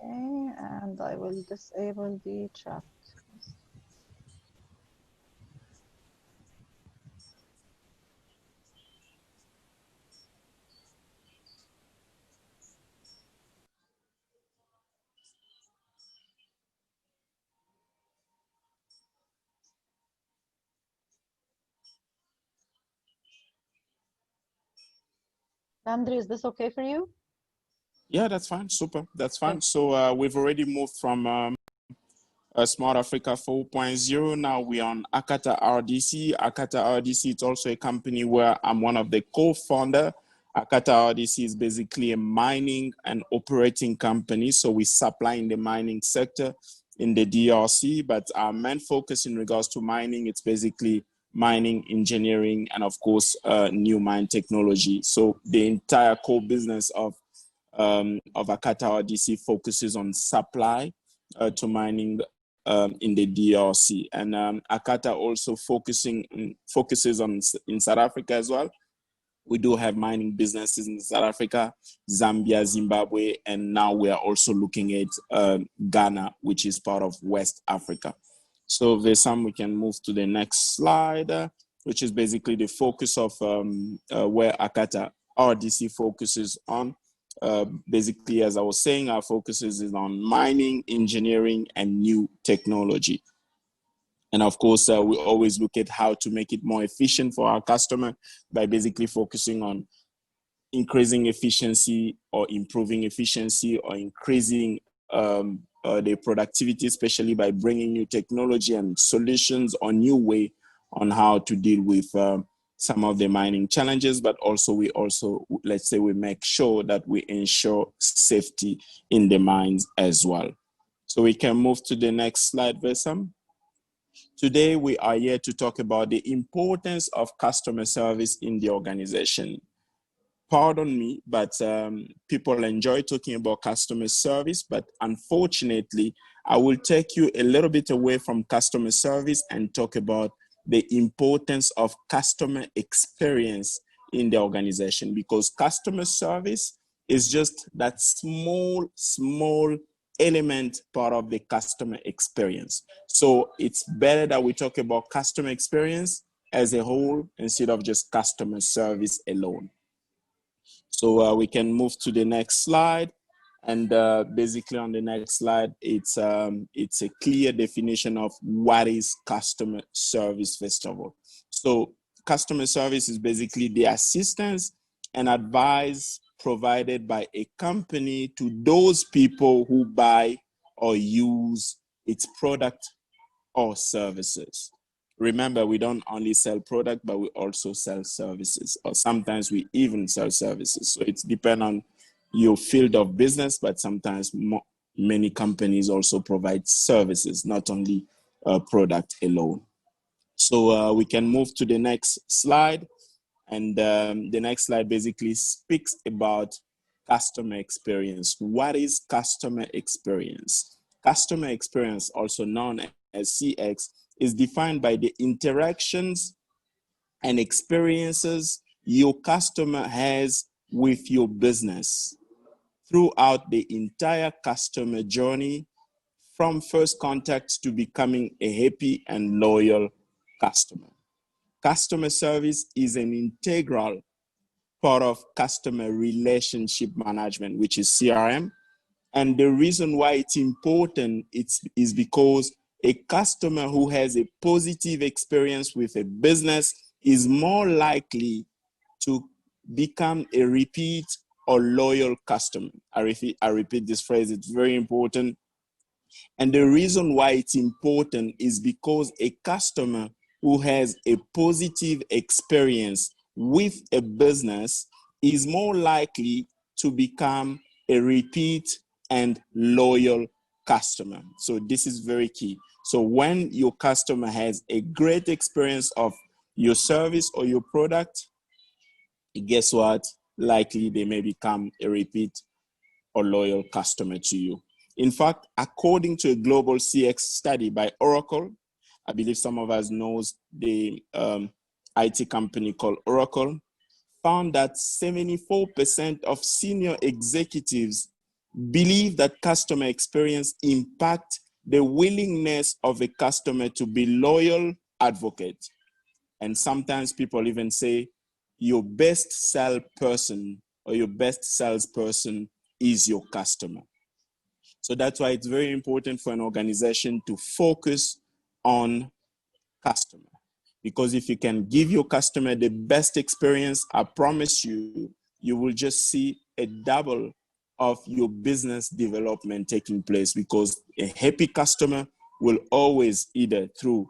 Okay, and I will disable the chat. Landry, is this okay for you? Yeah, that's fine. Super. That's fine. Okay. So we've already moved from Smart Africa 4.0. Now we're on Akata RDC. Akata RDC is also a company where I'm one of the co-founder. Akata RDC is basically a mining and operating company. So we supply in the mining sector in the DRC, but our main focus in regards to mining, it's basically mining, engineering, and of course, new mine technology. So the entire core business of Akata RDC focuses on supply to mining in the DRC, and Akata also focuses on in South Africa as well. We do have mining businesses in South Africa, Zambia, Zimbabwe, and now we are also looking at Ghana, which is part of West Africa. So Vesam, we can move to the next slide, which is basically the focus of where Akata RDC focuses on. Basically, as I was saying, our focus is on mining, engineering, and new technology. And of course, we always look at how to make it more efficient for our customer by basically focusing on increasing efficiency or improving efficiency or increasing their productivity, especially by bringing new technology and solutions or new way on how to deal with some of the mining challenges, but also let's say we make sure that we ensure safety in the mines as well. So we can move to the next slide, Vesam. Today, we are here to talk about the importance of customer service in the organization. Pardon me, but people enjoy talking about customer service, but unfortunately, I will take you a little bit away from customer service and talk about the importance of customer experience in the organization, because customer service is just that small element part of the customer experience. So it's better that we talk about customer experience as a whole instead of just customer service alone. So we can move to the next slide. And basically on the next slide, it's a clear definition of what is customer service, first of all. So customer service is basically the assistance and advice provided by a company to those people who buy or use its product or services. Remember, we don't only sell product, but we also sell services, or sometimes we even sell services. So it's depend on your field of business, but sometimes many companies also provide services, not only product alone. So we can move to the next slide. And the next slide basically speaks about customer experience. What is customer experience? Customer experience, also known as CX, is defined by the interactions and experiences your customer has with your business throughout the entire customer journey, from first contact to becoming a happy and loyal customer. Customer service is an integral part of customer relationship management, which is CRM. And the reason why it's important is because a customer who has a positive experience with a business is more likely to become a repeat or loyal customer. I repeat this phrase, it's very important. And the reason why it's important is because a customer who has a positive experience with a business is more likely to become a repeat and loyal customer. So this is very key. So when your customer has a great experience of your service or your product, guess what? Likely they may become a repeat or loyal customer to you. In fact, according to a global CX study by Oracle, I believe some of us knows the IT company called Oracle, found that 74% of senior executives believe that customer experience impact the willingness of a customer to be loyal advocate. And sometimes people even say your best salesperson or your best salesperson is your customer. So that's why it's very important for an organization to focus on customer. Because if you can give your customer the best experience, I promise you, you will just see a double of your business development taking place, because a happy customer will always, either through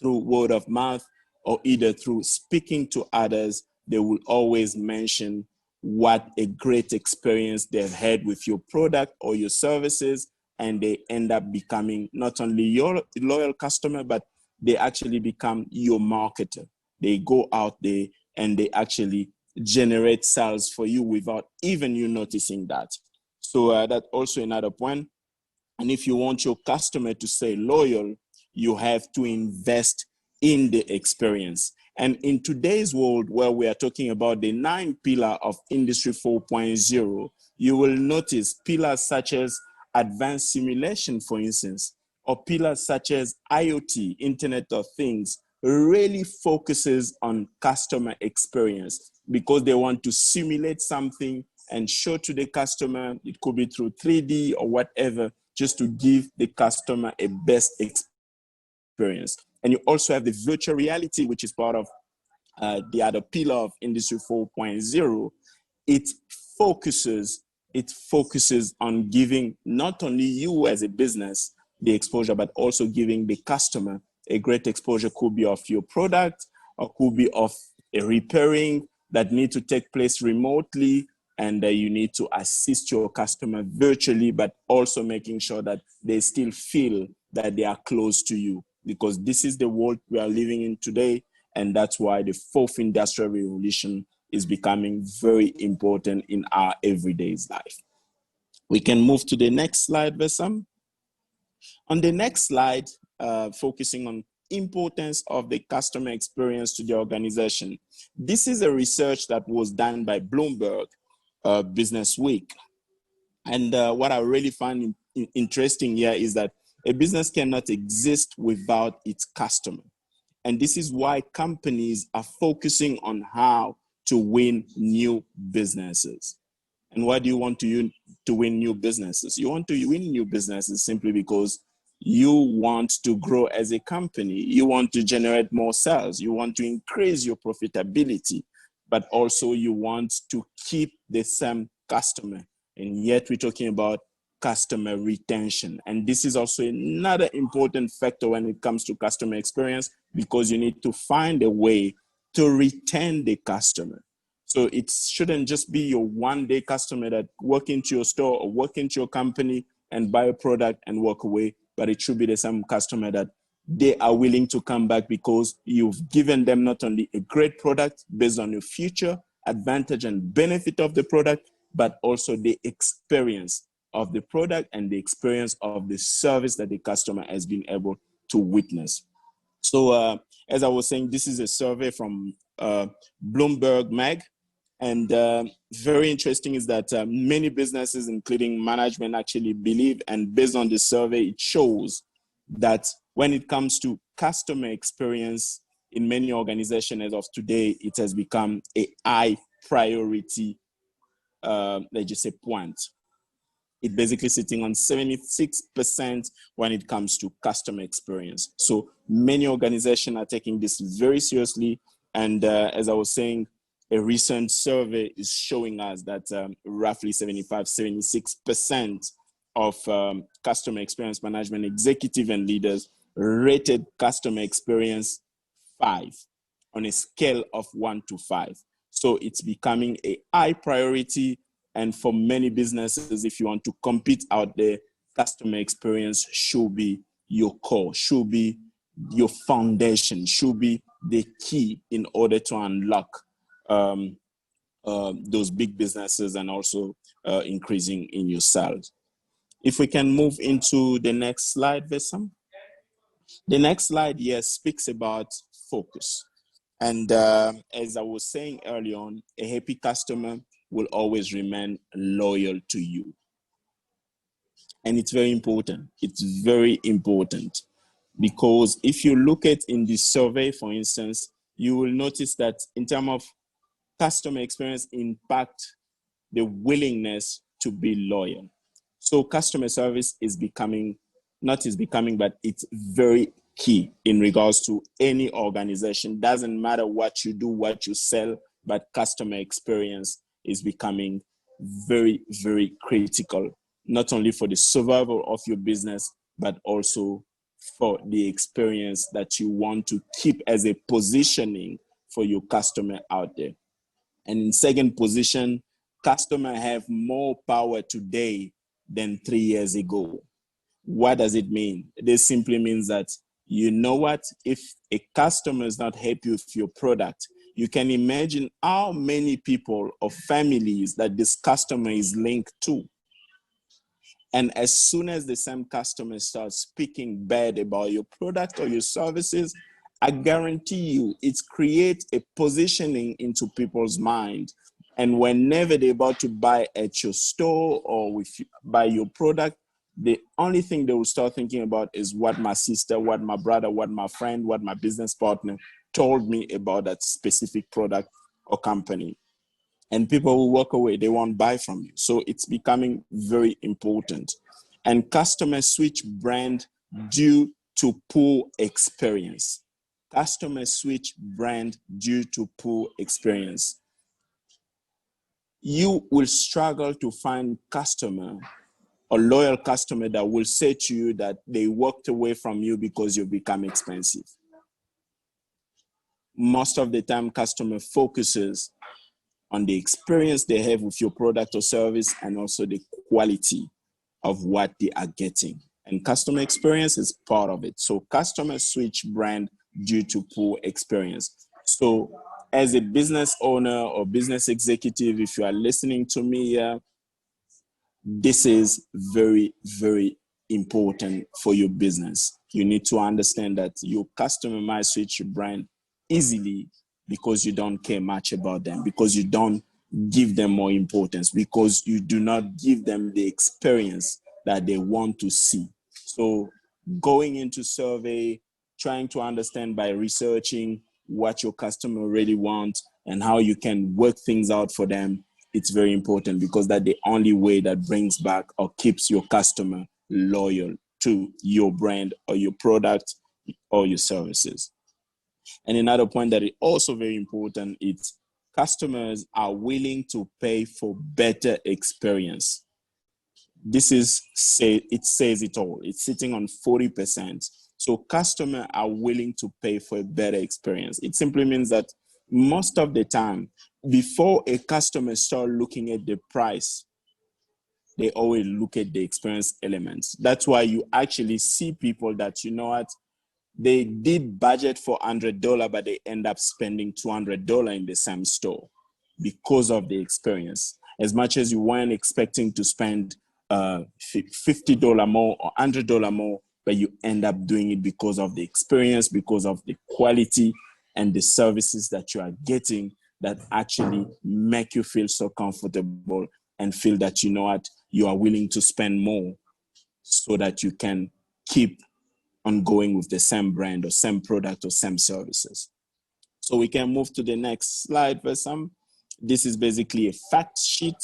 word of mouth or either through speaking to others, they will always mention what a great experience they've had with your product or your services, and they end up becoming not only your loyal customer, but they actually become your marketer. They go out there and they actually generate sales for you without even you noticing that. So that's also another point. And if you want your customer to stay loyal, you have to invest in the experience. And in today's world, where we are talking about the 9 pillars of Industry 4.0, you will notice pillars such as advanced simulation, for instance, or pillars such as IoT, Internet of Things, really focuses on customer experience, because they want to simulate something and show to the customer. It could be through 3D or whatever, just to give the customer a best experience. And you also have the virtual reality, which is part of the other pillar of Industry 4.0. It focuses on giving not only you as a business the exposure, but also giving the customer a great exposure. Could be of your product, or could be of a repairing that need to take place remotely, and you need to assist your customer virtually, but also making sure that they still feel that they are close to you, because this is the world we are living in today. And that's why the 4th industrial revolution is becoming very important in our everyday life. We can move to the next slide, Vesam. On the next slide, focusing on importance of the customer experience to the organization. This is a research that was done by Bloomberg Business Week. And what I really find interesting here is that a business cannot exist without its customer. And this is why companies are focusing on how to win new businesses. And why do you want to win new businesses? You want to win new businesses simply because you want to grow as a company. You want to generate more sales. You want to increase your profitability, but also you want to keep the same customer. And yet we're talking about customer retention. And this is also another important factor when it comes to customer experience, because you need to find a way to retain the customer. So it shouldn't just be your one-day customer that walk into your store or walk into your company and buy a product and walk away, but it should be the same customer that they are willing to come back because you've given them not only a great product based on your future advantage and benefit of the product, but also the experience of the product and the experience of the service that the customer has been able to witness. So as I was saying, this is a survey from Bloomberg Mag. And very interesting is that many businesses, including management, actually believe, and based on the survey, it shows that when it comes to customer experience in many organizations as of today, it has become a high priority, let's just say, point. It basically sitting on 76% when it comes to customer experience. So many organizations are taking this very seriously. And as I was saying, a recent survey is showing us that roughly 76% of customer experience management executive and leaders rated customer experience 5 on a scale of 1 to 5. So it's becoming a high priority. And for many businesses, if you want to compete out there, customer experience should be your core, should be your foundation, should be the key in order to unlock those big businesses and also increasing in your sales. If we can move into the next slide, Vesam. The next slide here speaks about focus. And as I was saying early on, a happy customer will always remain loyal to you. And it's very important. It's very important because if you look at in the survey, for instance, you will notice that in terms of customer experience impact the willingness to be loyal. So customer service is becoming, not is becoming, but it's very key in regards to any organization. Doesn't matter what you do, what you sell, but customer experience is becoming very, very critical, not only for the survival of your business, but also for the experience that you want to keep as a positioning for your customer out there. And in second position, customers have more power today than 3 years ago. What does it mean? This simply means that, you know what, if a customer is not happy with your product, you can imagine how many people or families that this customer is linked to. And as soon as the same customer starts speaking bad about your product or your services, I guarantee you it creates a positioning into people's mind. And whenever they're about to buy at your store or buy your product, the only thing they will start thinking about is what my sister, what my brother, what my friend, what my business partner told me about that specific product or company. And people will walk away, they won't buy from you. So it's becoming very important. And customers switch brand due to poor experience. Customers switch brand due to poor experience. You will struggle to find customer, a loyal customer that will say to you that they walked away from you because you become expensive. Most of the time, customer focuses on the experience they have with your product or service and also the quality of what they are getting. And customer experience is part of it. So customers switch brand due to poor experience. So as a business owner or business executive, if you are listening to me, this is very, very important for your business. You need to understand that your customer might switch your brand easily because you don't care much about them, because you don't give them more importance, because you do not give them the experience that they want to see. So going into survey, trying to understand by researching what your customer really wants and how you can work things out for them, it's very important because that's the only way that brings back or keeps your customer loyal to your brand or your product or your services. And another point that is also very important is customers are willing to pay for better experience. It says it all. It's sitting on 40%. So customers are willing to pay for a better experience. It simply means that most of the time, before a customer start looking at the price, they always look at the experience elements. That's why you actually see people that, you know what, they did budget for $100, but they end up spending $200 in the same store because of the experience. As much as you weren't expecting to spend $50 more or $100 more, but you end up doing it because of the experience, because of the quality and the services that you are getting that actually make you feel so comfortable and feel that, you know what, you are willing to spend more so that you can keep on going with the same brand or same product or same services. So we can move to the next slide, Versam. This is basically a fact sheet.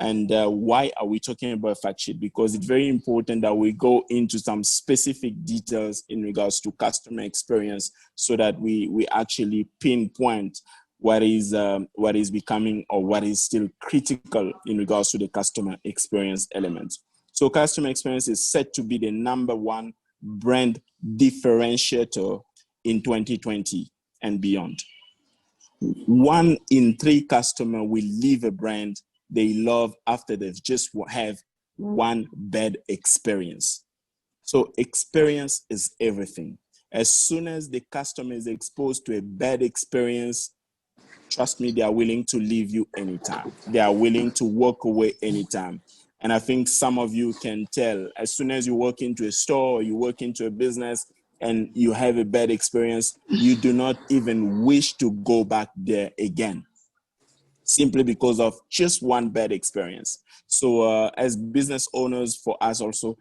And why are we talking about a fact sheet? Because it's very important that we go into some specific details in regards to customer experience so that we actually pinpoint what is becoming or what is still critical in regards to the customer experience element. So customer experience is set to be the number one brand differentiator in 2020 and beyond. 1 in 3 customers will leave a brand they love after they've just have one bad experience. So experience is everything. As soon as the customer is exposed to a bad experience, trust me, they are willing to leave you anytime. They are willing to walk away anytime. And I think some of you can tell, as soon as you walk into a store or you walk into a business and you have a bad experience, you do not even wish to go back there again. simply because of just one bad experience. So as business owners, for us also,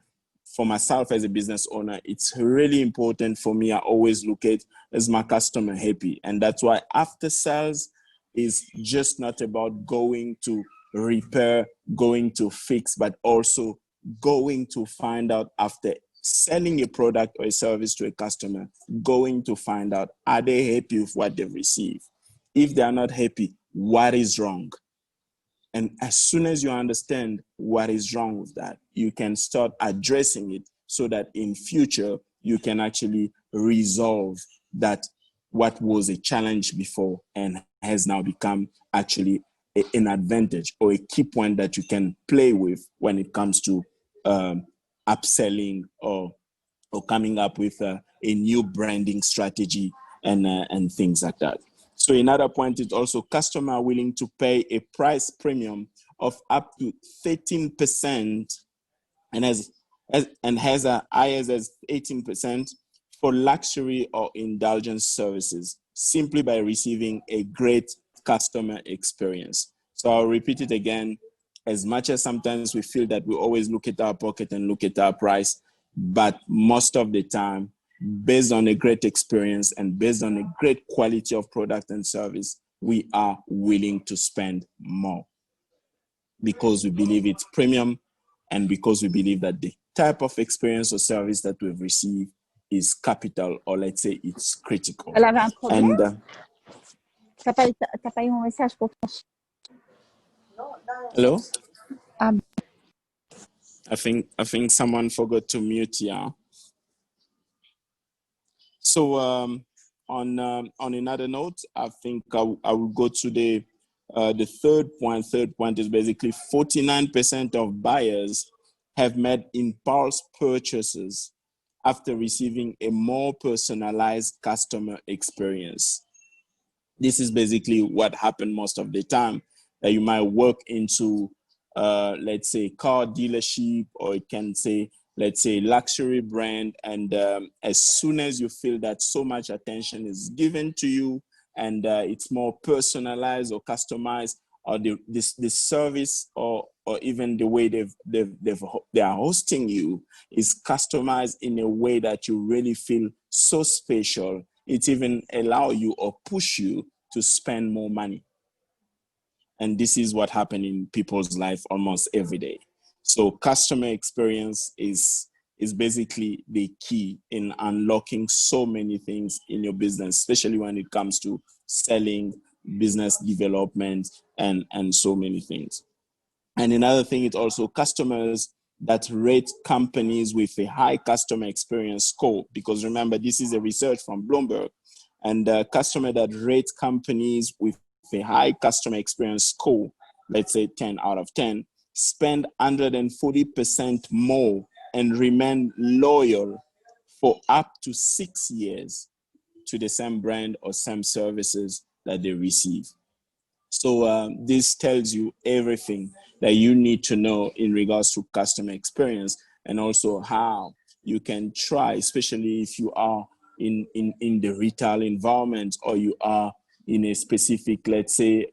for myself as a business owner, it's really important for me. I always look at, is my customer happy? And that's why after sales is just not about going to repair, going to fix, but also going to find out after selling a product or a service to a customer, going to find out, are they happy with what they've received? If they are not happy, what is wrong? And as soon as you understand what is wrong with that, you can start addressing it so that in future, you can actually resolve that what was a challenge before and has now become actually an advantage or a key point that you can play with when it comes to upselling or coming up with a new branding strategy and things like that. So another point is also customer willing to pay a price premium of up to 13% and has a IS as 18% for luxury or indulgence services simply by receiving a great customer experience. So I'll repeat it again. As much as sometimes we feel that we always look at our pocket and look at our price, but most of the time, based on a great experience and based on a great quality of product and service, we are willing to spend more because we believe it's premium and because we believe that the type of experience or service that we've received is capital, or let's say it's critical. Elle avait un problème? And T'as pas eu mon message pour ton... hello? Um, I think someone forgot to mute, yeah. So on another note, I think I will go to the third point. Third point is basically 49% of buyers have made impulse purchases after receiving a more personalized customer experience. This is basically what happened most of the time, that you might walk into, let's say, car dealership, or it can say, let's say, luxury brand. And as soon as you feel that so much attention is given to you and it's more personalized or customized, or the service or even the way they are hosting you is customized in a way that you really feel so special, it even allow you or push you to spend more money. And this is what happens in people's life almost every day. So customer experience is basically the key in unlocking so many things in your business, especially when it comes to selling, business development, and so many things. And another thing is also customers that rate companies with a high customer experience score, because remember, this is a research from Bloomberg, and customer that rate companies with a high customer experience score, let's say 10 out of 10, spend 140% more and remain loyal for up to 6 years to the same brand or same services that they receive. So this tells you everything that you need to know in regards to customer experience, and also how you can try, especially if you are in the retail environment, or you are in a specific, let's say,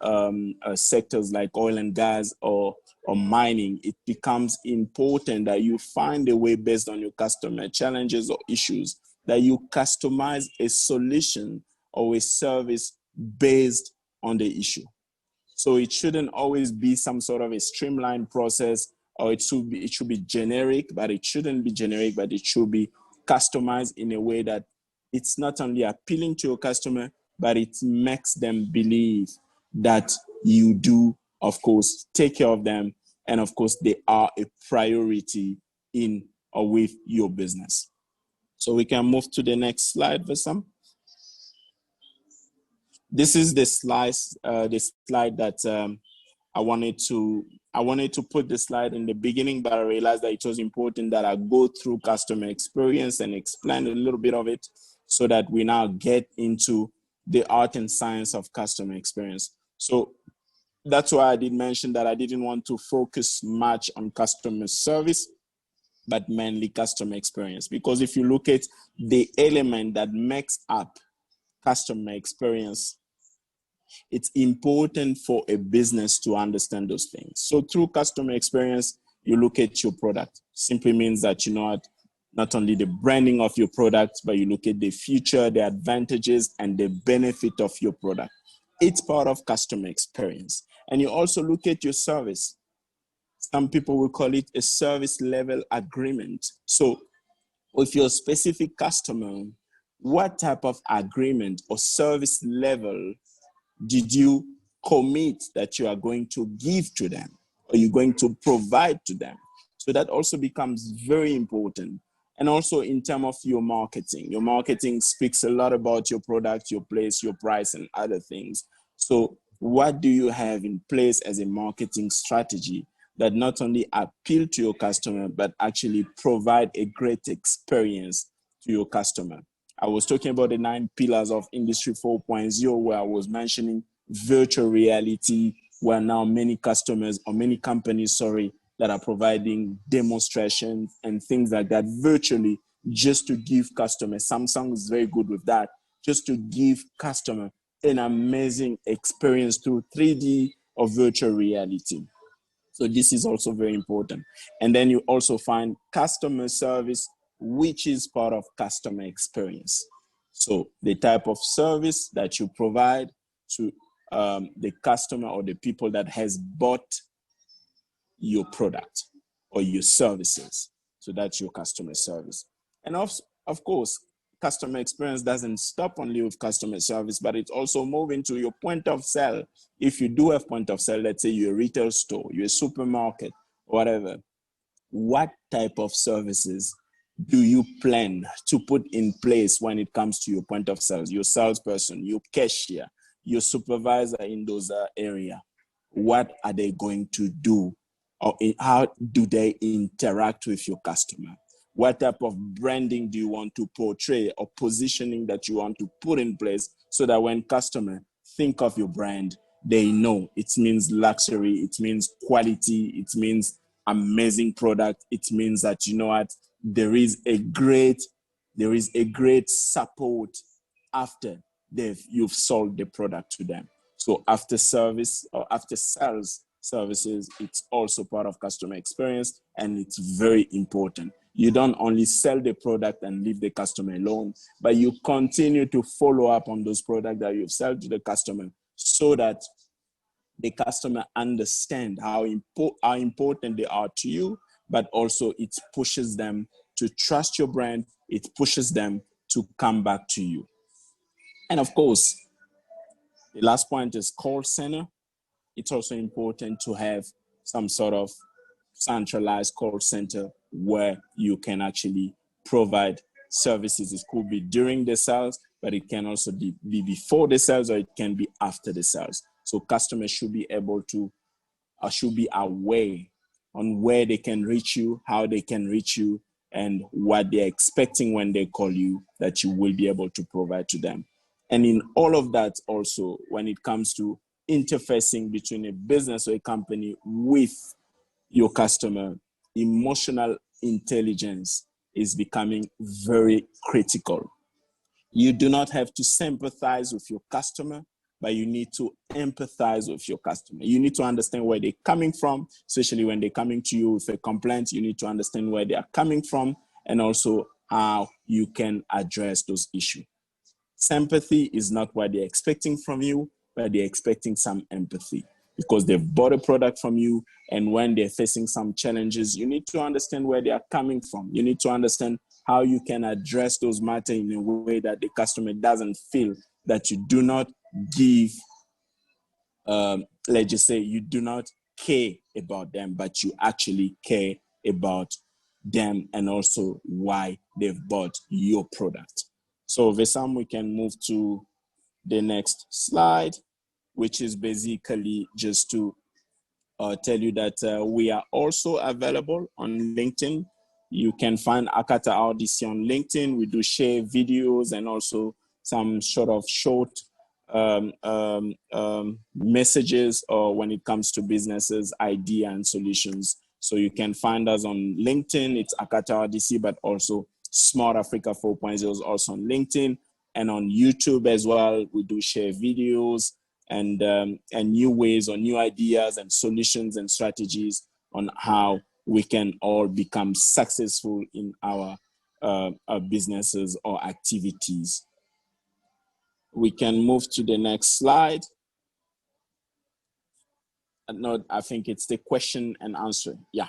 sectors like oil and gas or mining. It becomes important that you find a way, based on your customer challenges or issues, that you customize a solution or a service based on the issue. So it shouldn't always be some sort of a streamlined process, or it should be generic, but it shouldn't be generic, but it should be customized in a way that it's not only appealing to your customer, but it makes them believe that you do, of course, take care of them. And of course, they are a priority in or with your business. So we can move to the next slide, Vassam. This is the slide that I wanted to put the slide in the beginning, but I realized that it was important that I go through customer experience and explain a little bit of it, so that we now get into the art and science of customer experience. So that's why I did mention that I didn't want to focus much on customer service, but mainly customer experience. Because if you look at the element that makes up customer experience, It's important for a business to understand those things. So through customer experience, you look at your product. Simply means that you know not only the branding of your product, but you look at the future, the advantages, and the benefit of your product. It's part of customer experience. And you also look at your service. Some people will call it a service level agreement. So with your specific customer, what type of agreement or service level did you commit that you are going to give to them or you're going to provide to them? So that also becomes very important. And also in terms of your marketing speaks a lot about your product, your place, your price, and other things. So what do you have in place as a marketing strategy that not only appeal to your customer, but actually provide a great experience to your customer? I was talking about the 9 pillars of Industry 4.0, where I was mentioning virtual reality, where now many customers or many companies, that are providing demonstrations and things like that virtually just to give customers. Samsung is very good with that, just to give customer an amazing experience through 3D or virtual reality. So this is also very important. And then you also find customer service, which is part of customer experience. So the type of service that you provide to the customer or the people that has bought your product or your services. So that's your customer service. And of course, customer experience doesn't stop only with customer service, but it's also moving to your point of sale. If you do have point of sale, let's say you're a retail store, you're a supermarket, whatever, what type of services do you plan to put in place when it comes to your point of sales, your salesperson, your cashier, your supervisor in those areas? What are they going to do? Or how do they interact with your customer? What type of branding do you want to portray or positioning that you want to put in place so that when customers think of your brand, they know it means luxury, it means quality, it means amazing product. It means that, you know what, there is a great support after you've sold the product to them. So after service or after sales services, it's also part of customer experience, and it's very important. You don't only sell the product and leave the customer alone, but you continue to follow up on those products that you've sold to the customer so that the customer understand how important they are to you, but also it pushes them to trust your brand. It pushes them to come back to you. And of course, the last point is call center. It's also important to have some sort of centralized call center where you can actually provide services. It could be during the sales, but it can also be before the sales, or it can be after the sales. So customers should be able to, or should be aware on where they can reach you, how they can reach you, and what they're expecting when they call you, that you will be able to provide to them. And in all of that also, when it comes to interfacing between a business or a company with your customer, emotional intelligence is becoming very critical. You do not have to sympathize with your customer, but you need to empathize with your customer. You need to understand where they're coming from, especially when they're coming to you with a complaint. You need to understand where they are coming from and also how you can address those issues. Sympathy is not what they're expecting from you, but they're expecting some empathy because they've bought a product from you. And when they're facing some challenges, you need to understand where they are coming from. You need to understand how you can address those matters in a way that the customer doesn't feel that you do not give, let's just say you do not care about them, but you actually care about them and also why they've bought your product. So Vesam, we can move to the next slide, which is basically just to tell you that we are also available on LinkedIn. You can find Akata RDC on LinkedIn. We do share videos and also some sort of short messages or when it comes to businesses, idea and solutions. So you can find us on LinkedIn. It's Akata RDC, but also Smart Africa 4.0 is also on LinkedIn and on YouTube as well. We do share videos and new ways or new ideas and solutions and strategies on how we can all become successful in our businesses or activities. We can move to the next slide. No, I think it's the question and answer. Yeah.